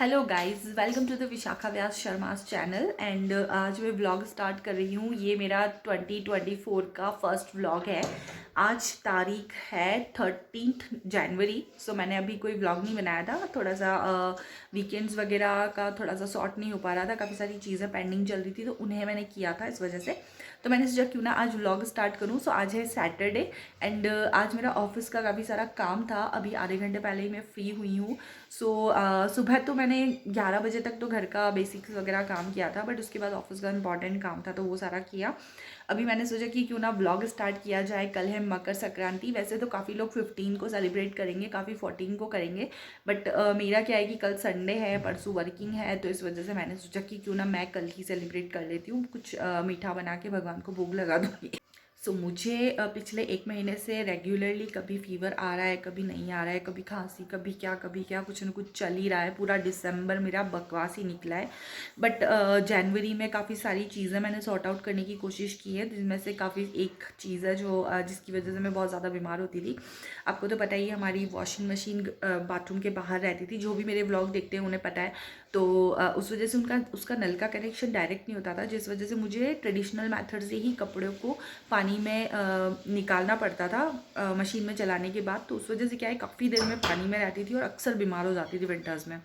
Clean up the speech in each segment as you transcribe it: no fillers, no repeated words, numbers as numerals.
Hello guys, welcome to the Vishakha Vyas Sharma's channel. And आज मैं vlog start कर रही हूँ। ये मेरा 2024 का फर्स्ट व्लॉग है। आज तारीख है 13 जनवरी। सो मैंने अभी कोई व्लॉग नहीं बनाया था, थोड़ा सा वीकेंड्स वगैरह का थोड़ा सा सॉर्ट नहीं हो पा रहा था, काफ़ी सारी चीज़ें पेंडिंग चल रही थी तो उन्हें मैंने किया था, इस वजह से तो मैंने सोचा क्यों ना आज व्लॉग स्टार्ट करूँ। सो आज है सैटरडे एंड आज मेरा ऑफिस का काफ़ी सारा काम था। अभी आधे घंटे पहले ही मैं फ्री हुई हूँ। सो सुबह तो मैंने 11 बजे तक तो घर का बेसिक्स वगैरह काम किया था, बट उसके बाद ऑफिस का इंपॉर्टेंट काम था तो वो सारा किया। अभी मैंने सोचा कि क्यों ना व्लॉग स्टार्ट किया जाए। कल है मकर संक्रांति। वैसे तो काफ़ी लोग 15 को सेलिब्रेट करेंगे, काफ़ी 14 को करेंगे, बट मेरा क्या है कि कल संडे है, परसों वर्किंग है, तो इस वजह से मैंने सोचा कि क्यों ना मैं कल ही सेलिब्रेट कर लेती हूँ। कुछ मीठा बना के भगवान को भोग लगा दूँगी। मुझे पिछले 1 महीने से रेगुलरली कभी फीवर आ रहा है, कभी नहीं आ रहा है, कभी खांसी, कभी क्या कुछ न कुछ चल ही रहा है। पूरा दिसंबर मेरा बकवास ही निकला है। बट जनवरी में काफ़ी सारी चीज़ें मैंने सॉर्ट आउट करने की कोशिश की है, जिनमें से काफ़ी एक चीज़ है जो जिसकी वजह से मैं बहुत ज़्यादा बीमार होती थी। आपको तो पता ही है, हमारी वॉशिंग मशीन बाथरूम के बाहर रहती थी। जो भी मेरे व्लॉग देखते हैं उन्हें पता है। तो उस वजह से उसका नल का कनेक्शन डायरेक्ट नहीं होता था, जिस वजह से मुझे ट्रेडिशनल मेथड से ही कपड़ों को पानी में निकालना पड़ता था मशीन में चलाने के बाद। तो उस वजह से क्या है, काफ़ी देर में पानी में रहती थी और अक्सर बीमार हो जाती थी विंटर्स में।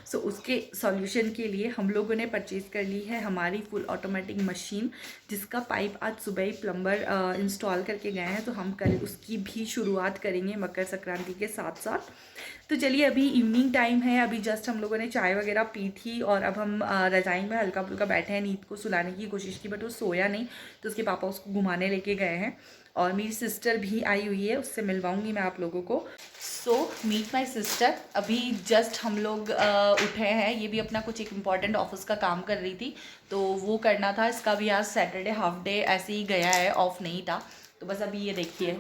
सो उसके सॉल्यूशन के लिए हम लोगों ने परचेज़ कर ली है हमारी फुल ऑटोमेटिक मशीन, जिसका पाइप आज सुबह ही प्लम्बर इंस्टॉल करके गए हैं। तो हम कल उसकी भी शुरुआत करेंगे मकर संक्रांति के साथ साथ। तो चलिए, अभी इवनिंग टाइम है, अभी जस्ट हम लोगों ने चाय वगैरह पी थी और अब हम रजाई में हल्का फुल्का बैठे हैं। नींद को सुलाने की कोशिश की बट वो सोया नहीं, तो उसके पापा उसको घुमाने लेके गए हैं। और मेरी सिस्टर भी आई हुई है, उससे मिलवाऊंगी मैं आप लोगों को। So meet my sister. अभी जस्ट हम लोग उठे हैं। ये भी अपना कुछ एक इम्पॉर्टेंट ऑफिस का काम कर रही थी, तो वो करना था। इसका भी आज सैटरडे हाफ डे ऐसे ही गया है, ऑफ नहीं था। तो बस अभी ये देखिए,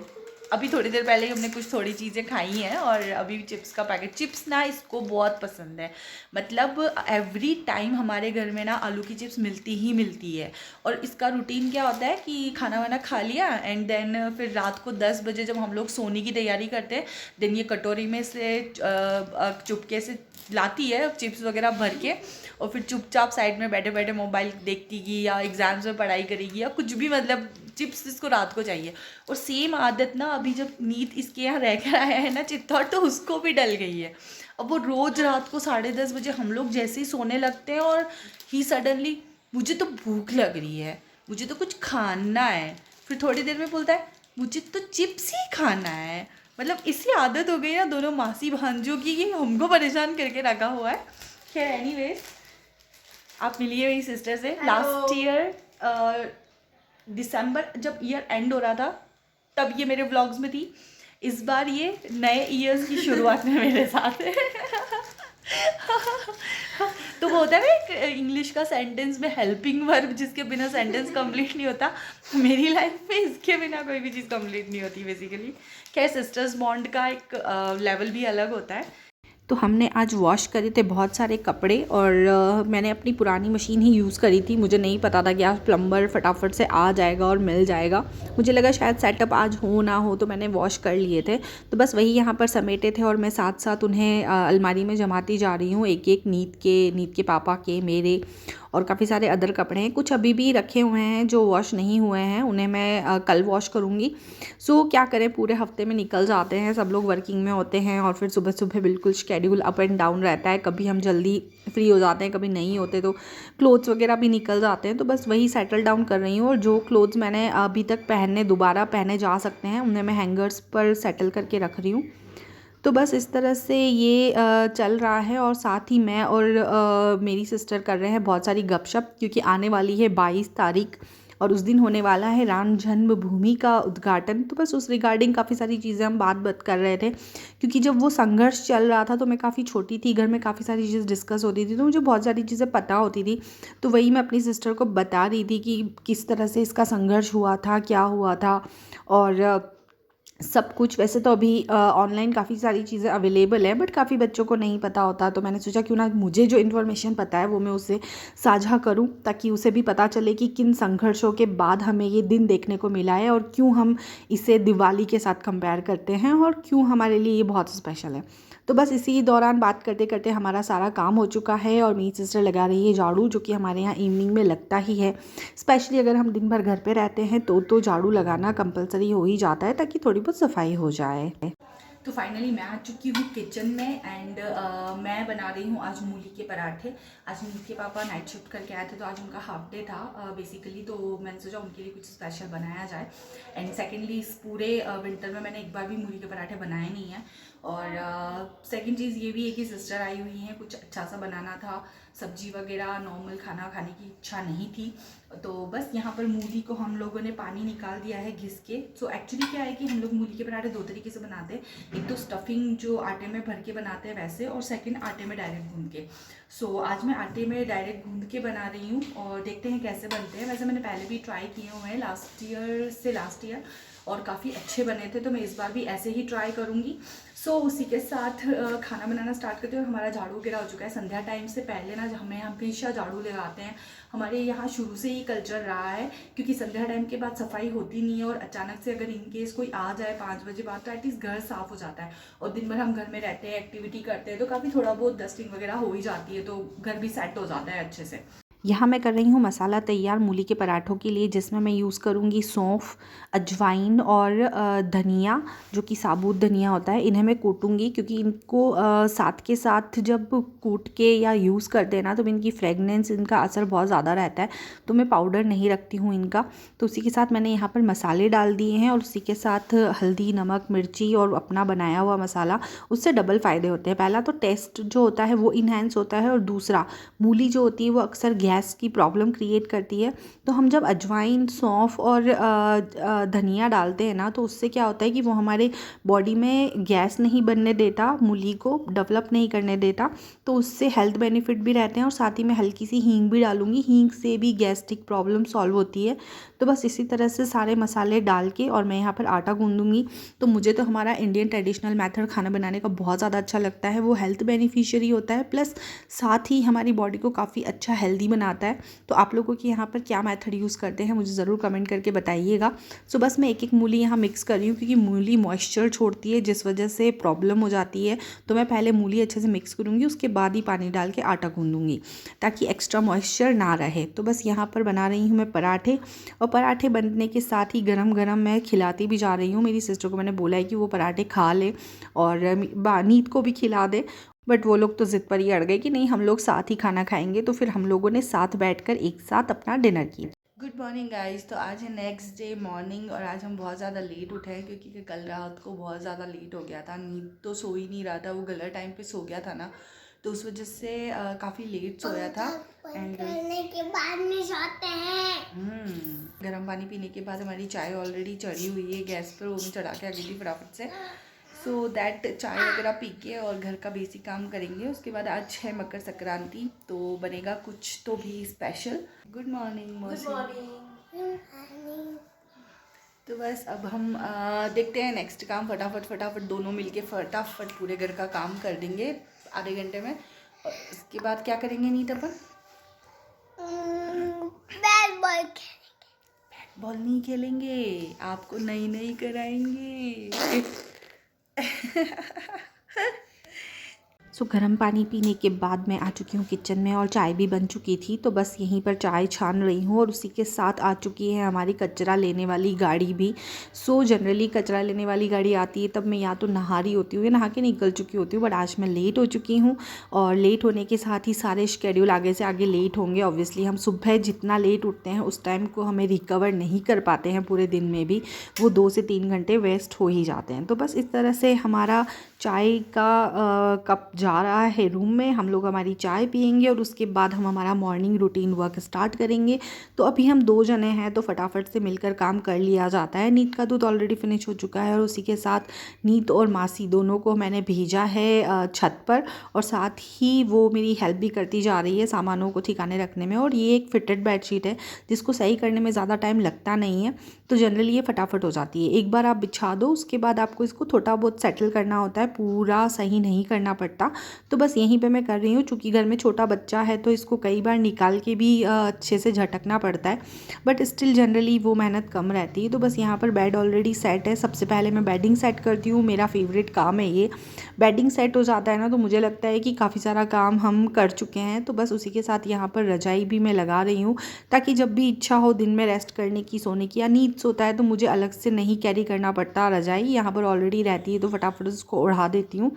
अभी थोड़ी देर पहले ही हमने कुछ थोड़ी चीज़ें खाई हैं और अभी चिप्स का पैकेट। चिप्स ना इसको बहुत पसंद है, मतलब एवरी टाइम हमारे घर में ना आलू की चिप्स मिलती ही मिलती है। और इसका रूटीन क्या होता है कि खाना वाना खा लिया एंड देन फिर रात को 10 बजे जब हम लोग सोने की तैयारी करते हैं, देन ये कटोरी में से चुपके से लाती है चिप्स वगैरह भर के, और फिर चुपचाप साइड में बैठे बैठे मोबाइल देखती की या एग्जाम्स में पढ़ाई करेगी या कुछ भी, मतलब चिप्स इसको रात को चाहिए। और सेम आदत ना अभी जब नीत इसके यहाँ रह कर आया है ना चित्तौड़, तो उसको भी डल गई है। अब वो रोज़ रात को 10:30 बजे हम लोग जैसे ही सोने लगते हैं और ही सडनली, मुझे तो भूख लग रही है, मुझे तो कुछ खाना है। फिर थोड़ी देर में बोलता है मुझे तो चिप्स ही खाना है। मतलब इसी आदत हो गई ना दोनों मासी भांजों की, कि हमको परेशान करके रखा हुआ है। खैर एनीवेज, आप मिलिए मेरी सिस्टर से। लास्ट ईयर दिसंबर जब ईयर एंड हो रहा था तब ये मेरे व्लॉग्स में थी। इस बार ये नए ईयर्स की शुरुआत में मेरे साथ है। तो वो होता है ना एक इंग्लिश का सेंटेंस में हेल्पिंग वर्ब, जिसके बिना सेंटेंस कंप्लीट नहीं होता। मेरी लाइफ में इसके बिना कोई भी चीज़ कंप्लीट नहीं होती बेसिकली। खैर, सिस्टर्स बॉन्ड का एक लेवल भी अलग होता है। तो हमने आज वॉश करे थे बहुत सारे कपड़े और मैंने अपनी पुरानी मशीन ही यूज़ करी थी। मुझे नहीं पता था कि आज प्लम्बर फटाफट से आ जाएगा और मिल जाएगा। मुझे लगा शायद सेटअप आज हो ना हो, तो मैंने वॉश कर लिए थे। तो बस वही यहाँ पर समेटे थे और मैं साथ साथ उन्हें अलमारी में जमाती जा रही हूँ, एक एक नीत के पापा के, मेरे, और काफ़ी सारे अदर कपड़े हैं। कुछ अभी भी रखे हुए हैं जो वॉश नहीं हुए हैं, उन्हें मैं कल वॉश करूँगी। सो क्या करें, पूरे हफ्ते में निकल जाते हैं, सब लोग वर्किंग में होते हैं और फिर सुबह सुबह बिल्कुल शेड्यूल अप एंड डाउन रहता है। कभी हम जल्दी फ्री हो जाते हैं, कभी नहीं होते, तो क्लोथ्स वगैरह भी निकल जाते हैं। तो बस वही सेटल डाउन कर रही हूँ और जो क्लोथ्स मैंने अभी तक दोबारा पहने जा सकते हैं, उन्हें मैं हैंगर्स पर सेटल करके रख रही हूँ। तो बस इस तरह से ये चल रहा है। और साथ ही मैं और मेरी सिस्टर कर रहे हैं बहुत सारी गपशप, क्योंकि आने वाली है 22 तारीख और उस दिन होने वाला है राम जन्मभूमि का उद्घाटन। तो बस उस रिगार्डिंग काफ़ी सारी चीज़ें हम बात कर रहे थे, क्योंकि जब वो संघर्ष चल रहा था तो मैं काफ़ी छोटी थी, घर में काफ़ी सारी चीज़ें डिस्कस होती थी, तो मुझे बहुत सारी चीज़ें पता होती थी। तो वही मैं अपनी सिस्टर को बता रही थी कि किस तरह से इसका संघर्ष हुआ था, क्या हुआ था और सब कुछ। वैसे तो अभी ऑनलाइन काफ़ी सारी चीज़ें अवेलेबल है, बट काफ़ी बच्चों को नहीं पता होता। तो मैंने सोचा क्यों ना मुझे जो इन्फॉर्मेशन पता है वो मैं उससे साझा करूं, ताकि उसे भी पता चले कि किन संघर्षों के बाद हमें ये दिन देखने को मिला है और क्यों हम इसे दिवाली के साथ कंपेयर करते हैं और क्यों हमारे लिए ये बहुत स्पेशल है। तो बस इसी दौरान बात करते करते हमारा सारा काम हो चुका है और मेरी सिस्टर लगा रही है झाड़ू, जो कि हमारे यहाँ इवनिंग में लगता ही है। स्पेशली अगर हम दिन भर घर पे रहते हैं तो झाड़ू लगाना कंपलसरी हो ही जाता है, ताकि थोड़ी बहुत सफाई हो जाए। तो फाइनली मैं आ चुकी हूँ किचन में एंड मैं बना रही हूँ आज मूली के पराठे। आज नीत के पापा नाइट शिफ्ट करके आए थे, तो आज उनका हाफ डे था बेसिकली, तो मैंने सोचा उनके लिए कुछ स्पेशल बनाया जाए। एंड सेकेंडली इस पूरे विंटर में मैंने एक बार भी मूली के पराठे बनाए नहीं हैं। और सेकंड चीज़ ये भी है कि सिस्टर आई हुई हैं, कुछ अच्छा सा बनाना था, सब्जी वगैरह नॉर्मल खाना खाने की इच्छा नहीं थी। तो बस यहाँ पर मूली को हम लोगों ने पानी निकाल दिया है घिस के। सो एक्चुअली क्या है कि हम लोग मूली के पराठे दो तरीके से बनाते हैं, एक तो स्टफिंग जो आटे में भर के बनाते हैं वैसे, और सेकंड आटे में डायरेक्ट गूंद के। सो आज मैं आटे में डायरेक्ट गूंद के बना रही हूँ और देखते हैं कैसे बनते हैं। वैसे मैंने पहले भी ट्राई किए हुए हैं लास्ट ईयर और काफ़ी अच्छे बने थे, तो मैं इस बार भी ऐसे ही ट्राई करूँगी। सो उसी के साथ खाना बनाना स्टार्ट करते हैं। और हमारा झाड़ू वगैरह हो चुका है। संध्या टाइम से पहले ना हमें हमेशा झाड़ू लगाते हैं, हमारे यहाँ शुरू से ही कल्चर रहा है, क्योंकि संध्या टाइम के बाद सफाई होती नहीं है और अचानक से अगर इन केस कोई आ जाए 5 बजे बाद, तो एटलीस्ट घर साफ़ हो जाता है। और दिन भर हम घर में रहते हैं, एक्टिविटी करते हैं, तो काफ़ी थोड़ा बहुत डस्टिंग वगैरह हो ही जाती है, तो घर भी सेट हो जाता है अच्छे से। यहाँ मैं कर रही हूँ मसाला तैयार मूली के पराठों के लिए, जिसमें मैं यूज़ करूँगी सौंफ, अजवाइन और धनिया, जो कि साबुत धनिया होता है। इन्हें मैं कूटूँगी, क्योंकि इनको साथ के साथ जब कूट के या यूज़ करते हैं ना, तो इनकी फ्रेगनेंस, इनका असर बहुत ज़्यादा रहता है, तो मैं पाउडर नहीं रखती हूँ इनका। तो उसी के साथ मैंने यहाँ पर मसाले डाल दिए हैं, और उसी के साथ हल्दी, नमक, मिर्ची और अपना बनाया हुआ मसाला। उससे डबल फ़ायदे होते हैं। पहला तो टेस्ट जो होता है वो इन्हेंस होता है, और दूसरा मूली जो होती है वो अक्सर गैस की प्रॉब्लम क्रिएट करती है। तो हम जब अजवाइन, सौंफ और धनिया डालते हैं ना, तो उससे क्या होता है कि वो हमारे बॉडी में गैस नहीं बनने देता, मूली को डेवलप नहीं करने देता, तो उससे हेल्थ बेनिफिट भी रहते हैं। और साथ ही मैं हल्की सी हींग भी डालूंगी, हींग से भी गैस्ट्रिक प्रॉब्लम सॉल्व होती है। तो बस इसी तरह से सारे मसाले डाल के और मैं यहाँ पर आटा गूंदूंगी। तो मुझे तो हमारा इंडियन ट्रेडिशनल मेथड खाना बनाने का बहुत ज़्यादा अच्छा लगता है। वो हेल्थ बेनिफिशियरी होता है, प्लस साथ ही हमारी बॉडी को काफ़ी अच्छा हेल्दी बनाता है। तो आप लोगों की यहाँ पर क्या मेथड यूज़ करते हैं मुझे ज़रूर कमेंट करके बताइएगा। सो बस मैं एक एक मूली यहाँ मिक्स कर रही हूँ, क्योंकि मूली मॉइस्चर छोड़ती है, जिस वजह से प्रॉब्लम हो जाती है। तो मैं पहले मूली अच्छे से मिक्स करूँगी, उसके बाद ही पानी डाल के आटा गूंदूंगी, ताकि एक्स्ट्रा मॉइस्चर ना रहे। तो बस यहाँ पर बना रही हूँ मैं पराठे, और पराठे बनने के साथ ही गरम गरम मैं खिलाती भी जा रही हूँ। मेरी सिस्टर को मैंने बोला है कि वो पराठे खा ले और नीत को भी खिला दे, बट वो लोग तो ज़िद पर ही अड़ गए कि नहीं, हम लोग साथ ही खाना खाएंगे। तो फिर हम लोगों ने साथ बैठकर एक साथ अपना डिनर किया। Good morning guys. तो आज है नेक्स्ट डे मॉर्निंग, और आज हम बहुत ज़्यादा लेट उठे हैं, क्योंकि कल रात को बहुत ज़्यादा लेट हो गया था। नींद तो सो ही नहीं रहा था, वो गलत टाइम पे सो गया था ना, तो उस वजह से काफ़ी लेट सोया था। एंड करने के बाद में सोते हैं। गर्म पानी पीने के बाद हमारी चाय ऑलरेडी चढ़ी हुई है गैस पर, वो मैं चढ़ा के आ गई थी फटाफट से। सो दैट चाय वगैरह पी के और घर का बेसिक काम करेंगे। उसके बाद आज है मकर संक्रांति, तो बनेगा कुछ तो भी स्पेशल। गुड मॉर्निंग मौसी। तो बस अब हम देखते हैं नेक्स्ट काम। फटाफट दोनों मिलके फटाफट पूरे घर का काम कर देंगे आधे घंटे में। और उसके बाद क्या करेंगे नीत अपन? बैट बॉल नहीं खेलेंगे, आपको नई कराएंगे। सो गर्म पानी पीने के बाद मैं आ चुकी हूँ किचन में, और चाय भी बन चुकी थी। तो बस यहीं पर चाय छान रही हूँ, और उसी के साथ आ चुकी है हमारी कचरा लेने वाली गाड़ी भी। सो जनरली कचरा लेने वाली गाड़ी आती है तब मैं या तो नहा रही होती हूँ या नहा के निकल चुकी होती हूँ, बट आज मैं लेट हो चुकी हूँ। और लेट होने के साथ ही सारे शेड्यूल आगे से आगे लेट होंगे। ऑब्वियसली हम सुबह जितना लेट उठते हैं उस टाइम को हमें रिकवर नहीं कर पाते हैं, पूरे दिन में भी वो 2 से 3 घंटे वेस्ट हो ही जाते हैं। तो बस इस तरह से हमारा चाय का कप जा रहा है रूम में। हम लोग हमारी चाय पियेंगे और उसके बाद हम हमारा मॉर्निंग रूटीन वर्क स्टार्ट करेंगे। तो अभी हम 2 जने हैं, तो फटाफट से मिलकर काम कर लिया जाता है। नीत का दूध ऑलरेडी फिनिश हो चुका है, और उसी के साथ नीत और मासी दोनों को मैंने भेजा है छत पर, और साथ ही वो मेरी हेल्प भी करती जा रही है सामानों को ठिकाने रखने में। और ये एक फिटेड बेडशीट है जिसको सही करने में ज़्यादा टाइम लगता नहीं है, तो जनरली ये फटाफट हो जाती है। एक बार आप बिछा दो, उसके बाद आपको इसको थोड़ा बहुत सेटल करना होता है, पूरा सही नहीं करना पड़ता। तो बस यहीं पे मैं कर रही हूँ। चूँकि घर में छोटा बच्चा है तो इसको कई बार निकाल के भी अच्छे से झटकना पड़ता है, बट स्टिल जनरली वो मेहनत कम रहती है। तो बस यहाँ पर बेड ऑलरेडी सेट है। सबसे पहले मैं बेडिंग सेट करती हूँ, मेरा फेवरेट काम है ये। बेडिंग सेट हो जाता है ना तो मुझे लगता है कि काफ़ी सारा काम हम कर चुके हैं। तो बस उसी के साथ यहाँ पर रजाई भी मैं लगा रही हूँ, ताकि जब भी इच्छा हो दिन में रेस्ट करने की, सोने की या नींद सोता है तो मुझे अलग से नहीं कैरी करना पड़ता। रजाई यहाँ पर ऑलरेडी रहती है तो फटाफट उसको उड़ा देती हूँ।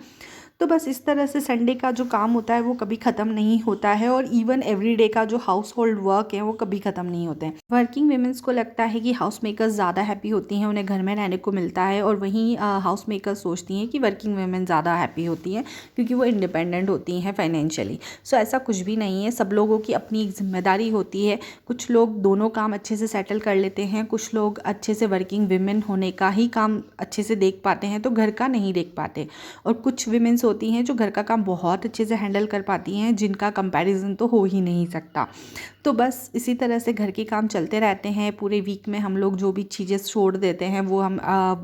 तो बस इस तरह से संडे का जो काम होता है वो कभी ख़त्म नहीं होता है, और इवन एवरीडे का जो हाउस होल्ड वर्क है वो कभी ख़त्म नहीं होते हैं। वर्किंग वुमेन्स को लगता है कि हाउस मेकर्स ज़्यादा हैप्पी होती हैं, उन्हें घर में रहने को मिलता है, और वहीं हाउस मेकर्स सोचती हैं कि वर्किंग वुमेन ज़्यादा हैप्पी होती हैं क्योंकि वो इंडिपेंडेंट होती हैं फाइनेंशियली। सो ऐसा कुछ भी नहीं है, सब लोगों की अपनी एक जिम्मेदारी होती है। कुछ लोग दोनों काम अच्छे से सेटल कर लेते हैं, कुछ लोग अच्छे से वर्किंग वुमेन होने का ही काम अच्छे से देख पाते हैं तो घर का नहीं देख पाते, और कुछ वुमेन्स होती हैं जो घर का काम बहुत अच्छे से हैंडल कर पाती हैं, जिनका कंपैरिजन तो हो ही नहीं सकता। तो बस इसी तरह से घर के काम चलते रहते हैं। पूरे वीक में हम लोग जो भी चीज़ें छोड़ देते हैं वो हम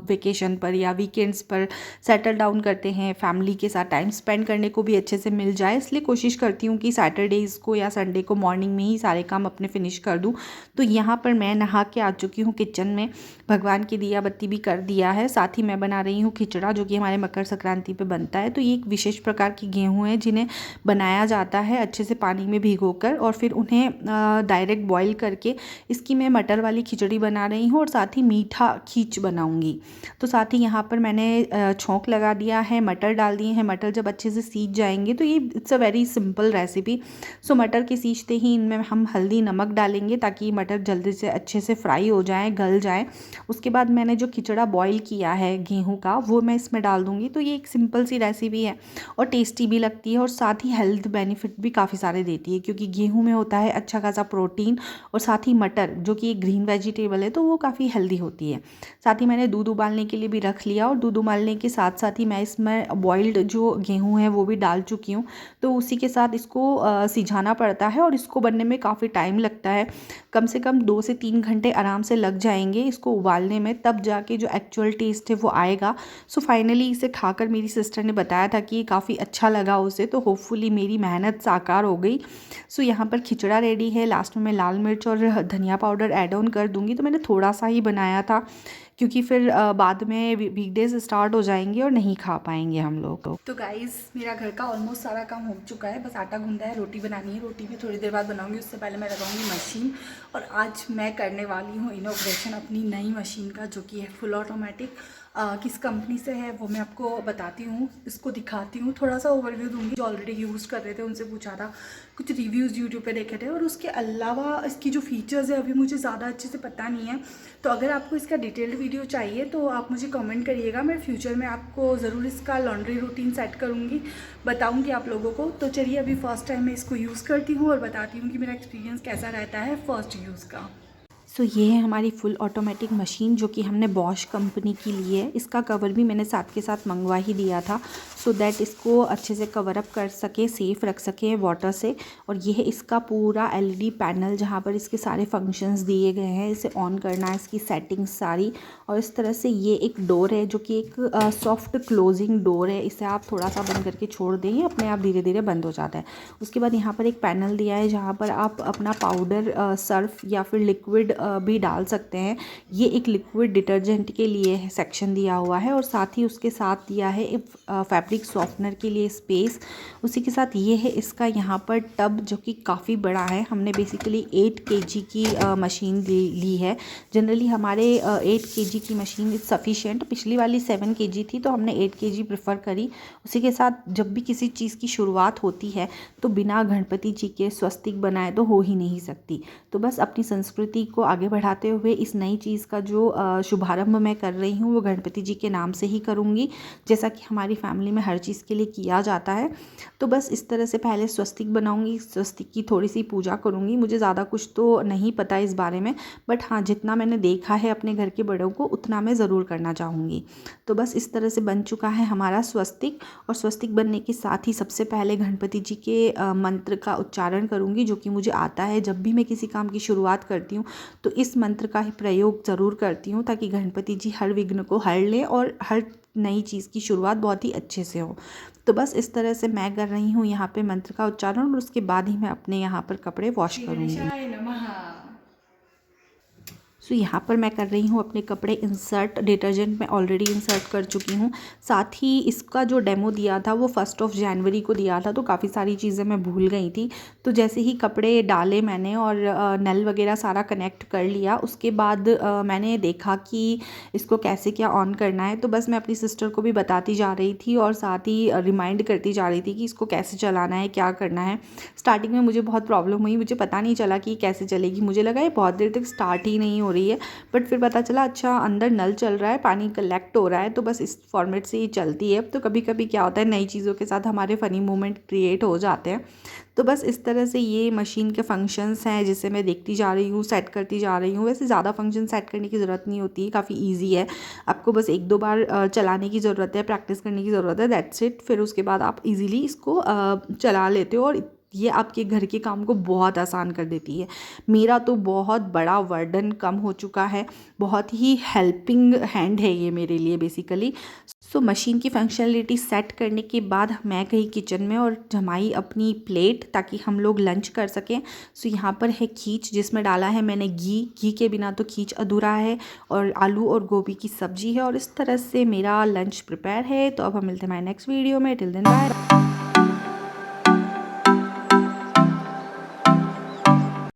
वेकेशन पर या वीकेंड्स पर सेटल डाउन करते हैं। फैमिली के साथ टाइम स्पेंड करने को भी अच्छे से मिल जाए, इसलिए कोशिश करती हूँ कि सैटरडेज़ को या संडे को मॉर्निंग में ही सारे काम अपने फिनिश कर दूँ। तो यहाँ पर मैं नहा के आ चुकी हूँ किचन में, भगवान की दिया बत्ती भी कर दिया है। साथ ही मैं बना रही हूँ खिचड़ा, जो कि हमारे मकर संक्रांति पे बनता है। तो ये एक विशेष प्रकार की गेहूँ है जिन्हें बनाया जाता है अच्छे से पानी में भिगोकर, और फिर उन्हें डायरेक्ट बॉईल करके इसकी मैं मटर वाली खिचड़ी बना रही हूँ, और साथ ही मीठा खीच बनाऊँगी। तो साथ ही यहाँ पर मैंने छोंक लगा दिया है, मटर डाल दिए हैं। मटर जब अच्छे से सीज जाएंगे तो ये it's a very simple recipe. So मटर के सीजते ही इनमें हम हल्दी नमक डालेंगे ताकि मटर जल्दी से अच्छे से फ्राई हो जाए, गल जाए। उसके बाद मैंने जो खिचड़ा बॉईल किया है गेहूँ का वो मैं इसमें डाल दूँगी। तो ये एक सिंपल सी रेसिपी है और टेस्टी भी लगती है, और साथ ही हेल्थ बेनिफिट भी काफ़ी सारे देती है, क्योंकि गेहूं में होता है अच्छा खासा प्रोटीन, और साथ ही मटर जो कि एक ग्रीन वेजिटेबल है तो वो काफ़ी हेल्दी होती है। साथ ही मैंने दूध उबालने के लिए भी रख लिया, और दूध उबालने के साथ साथ ही मैं इसमें बॉइल्ड जो गेहूँ है वो भी डाल चुकी हूँ। तो उसी के साथ इसको सिझाना पड़ता है, और इसको बनने में काफ़ी टाइम लगता है। कम से कम 2 से 3 घंटे आराम से लग जाएंगे इसको उबालने में, तब जाके जो एक्चुअल टेस्ट है वो आएगा। सो फाइनली इसे खाकर मेरी सिस्टर ने बताया था कि ये काफ़ी अच्छा लगा उसे, तो होपफुली मेरी मेहनत साकार हो गई। सो यहाँ पर खिचड़ा रेडी है। लास्ट में मैं लाल मिर्च और धनिया पाउडर ऐड ऑन कर दूँगी। तो मैंने थोड़ा सा ही बनाया था, क्योंकि फिर बाद में वीकडेज स्टार्ट हो जाएंगे और नहीं खा पाएंगे हम लोग। तो गाइज़ मेरा घर का ऑलमोस्ट सारा काम हो चुका है, बस आटा गूंदा है, रोटी बनानी है। रोटी भी थोड़ी देर बाद बनाऊंगी, उससे पहले मैं लगाऊंगी मशीन। और आज मैं करने वाली हूँ इनॉग्रेशन अपनी नई मशीन का, जो कि है फुल ऑटोमेटिक। किस कंपनी से है वो मैं आपको बताती हूँ, इसको दिखाती हूँ, थोड़ा सा ओवरव्यू दूंगी। जो ऑलरेडी यूज़ कर रहे थे उनसे पूछा था, कुछ रिव्यूज़ यूट्यूब पे देखे थे, और उसके अलावा इसकी जो फीचर्स है अभी मुझे ज़्यादा अच्छे से पता नहीं है। तो अगर आपको इसका डिटेल्ड वीडियो चाहिए तो आप मुझे कमेंट करिएगा, मैं फ्यूचर में आपको ज़रूर इसका लॉन्ड्री रूटीन सेट करूँगी, बताऊँगी आप लोगों को। तो चलिए अभी फ़र्स्ट टाइम मैं इसको यूज़ करती हूँ और बताती हूँ कि मेरा एक्सपीरियंस कैसा रहता है फ़र्स्ट यूज़ का। सो ये है हमारी फुल ऑटोमेटिक मशीन, जो कि हमने बॉश कंपनी की ली है। इसका कवर भी मैंने साथ के साथ मंगवा ही दिया था, सो दैट इसको अच्छे से कवर अप कर सके, सेफ़ रख सके वाटर से। और ये है इसका पूरा एलईडी पैनल, जहाँ पर इसके सारे फंक्शंस दिए गए हैं। इसे ऑन करना है, इसकी सेटिंग्स सारी। और इस तरह से ये एक डोर है जो कि एक सॉफ्ट क्लोजिंग डोर है। इसे आप थोड़ा सा बंद करके छोड़ दें, अपने आप धीरे धीरे बंद हो जाता है। उसके बाद यहाँ पर एक पैनल दिया है जहाँ पर आप अपना पाउडर, सर्फ या फिर लिक्विड भी डाल सकते हैं। ये एक लिक्विड डिटर्जेंट के लिए सेक्शन दिया हुआ है, और साथ ही उसके साथ दिया है एक फैब्रिक सॉफ्टनर के लिए स्पेस। उसी के साथ ये है इसका यहाँ पर टब, जो कि काफ़ी बड़ा है। हमने बेसिकली 8 kg की मशीन ली है। जनरली हमारे 8 kg की मशीन इज़ सफिशिएंट। पिछली वाली 7 kg थी तो हमने 8 kg प्रेफर करी। उसी के साथ जब भी किसी चीज़ की शुरुआत होती है तो बिना गणपति जी के स्वस्तिक बनाए तो हो ही नहीं सकती। तो बस अपनी संस्कृति को आगे बढ़ाते हुए इस नई चीज़ का जो शुभारंभ मैं कर रही हूँ वो गणपति जी के नाम से ही करूँगी, जैसा कि हमारी फैमिली में हर चीज़ के लिए किया जाता है। तो बस इस तरह से पहले स्वस्तिक बनाऊँगी, स्वस्तिक की थोड़ी सी पूजा करूँगी। मुझे ज़्यादा कुछ तो नहीं पता इस बारे में, बट हाँ जितना मैंने देखा है अपने घर के बड़ों को उतना मैं ज़रूर करना चाहूँगी। तो बस इस तरह से बन चुका है हमारा स्वस्तिक। और स्वस्तिक बनने के साथ ही सबसे पहले गणपति जी के मंत्र का उच्चारण करूँगी, जो कि मुझे आता है। जब भी मैं किसी काम की शुरुआत करती हूँ तो इस मंत्र का ही प्रयोग ज़रूर करती हूँ ताकि गणपति जी हर विघ्न को हर लें और हर नई चीज़ की शुरुआत बहुत ही अच्छे से हो। तो बस इस तरह से मैं कर रही हूँ यहाँ पे मंत्र का उच्चारण और उसके बाद ही मैं अपने यहाँ पर कपड़े वॉश करूँगी। सो यहाँ पर मैं कर रही हूँ अपने कपड़े इंसर्ट। डिटर्जेंट मैं ऑलरेडी इंसर्ट कर चुकी हूँ। साथ ही इसका जो डेमो दिया था वो 1 जनवरी को दिया था, तो काफ़ी सारी चीज़ें मैं भूल गई थी। तो जैसे ही कपड़े डाले मैंने और नल वगैरह सारा कनेक्ट कर लिया, उसके बाद मैंने देखा कि इसको कैसे क्या ऑन करना है। तो बस मैं अपनी सिस्टर को भी बताती जा रही थी और साथ ही रिमाइंड करती जा रही थी कि इसको कैसे चलाना है, क्या करना है। स्टार्टिंग में मुझे बहुत प्रॉब्लम हुई, मुझे पता नहीं चला कि कैसे चलेगी। मुझे लगा ये बहुत देर तक स्टार्ट ही नहीं हो रही है, बट फिर पता चला अच्छा अंदर नल चल रहा है, पानी कलेक्ट हो रहा है। तो बस इस फॉर्मेट से ही चलती है। तो कभी कभी क्या होता है, नई चीज़ों के साथ हमारे फ़नी मोमेंट क्रिएट हो जाते हैं। तो बस इस तरह से ये मशीन के फंक्शंस हैं जिसे मैं देखती जा रही हूँ, सेट करती जा रही हूँ। वैसे ज़्यादा फंक्शन सेट करने की ज़रूरत नहीं होती, काफ़ी ईजी है। आपको बस 1-2 बार चलाने की ज़रूरत है, प्रैक्टिस करने की ज़रूरत है, दैट्स इट। फिर उसके बाद आप ईज़िली इसको चला लेते हो और ये आपके घर के काम को बहुत आसान कर देती है। मेरा तो बहुत बड़ा बर्डन कम हो चुका है, बहुत ही हेल्पिंग हैंड है ये मेरे लिए बेसिकली। सो मशीन की फंक्शनलिटी सेट करने के बाद मैं गई किचन में और जमाई अपनी प्लेट ताकि हम लोग लंच कर सकें। सो यहाँ पर है खीच जिसमें डाला है मैंने घी के बिना तो खीच अधूरा है, और आलू और गोभी की सब्जी है, और इस तरह से मेरा लंच प्रिपेयर है। तो अब हम मिलते हैं हमारे नेक्स्ट वीडियो में। Till then bye.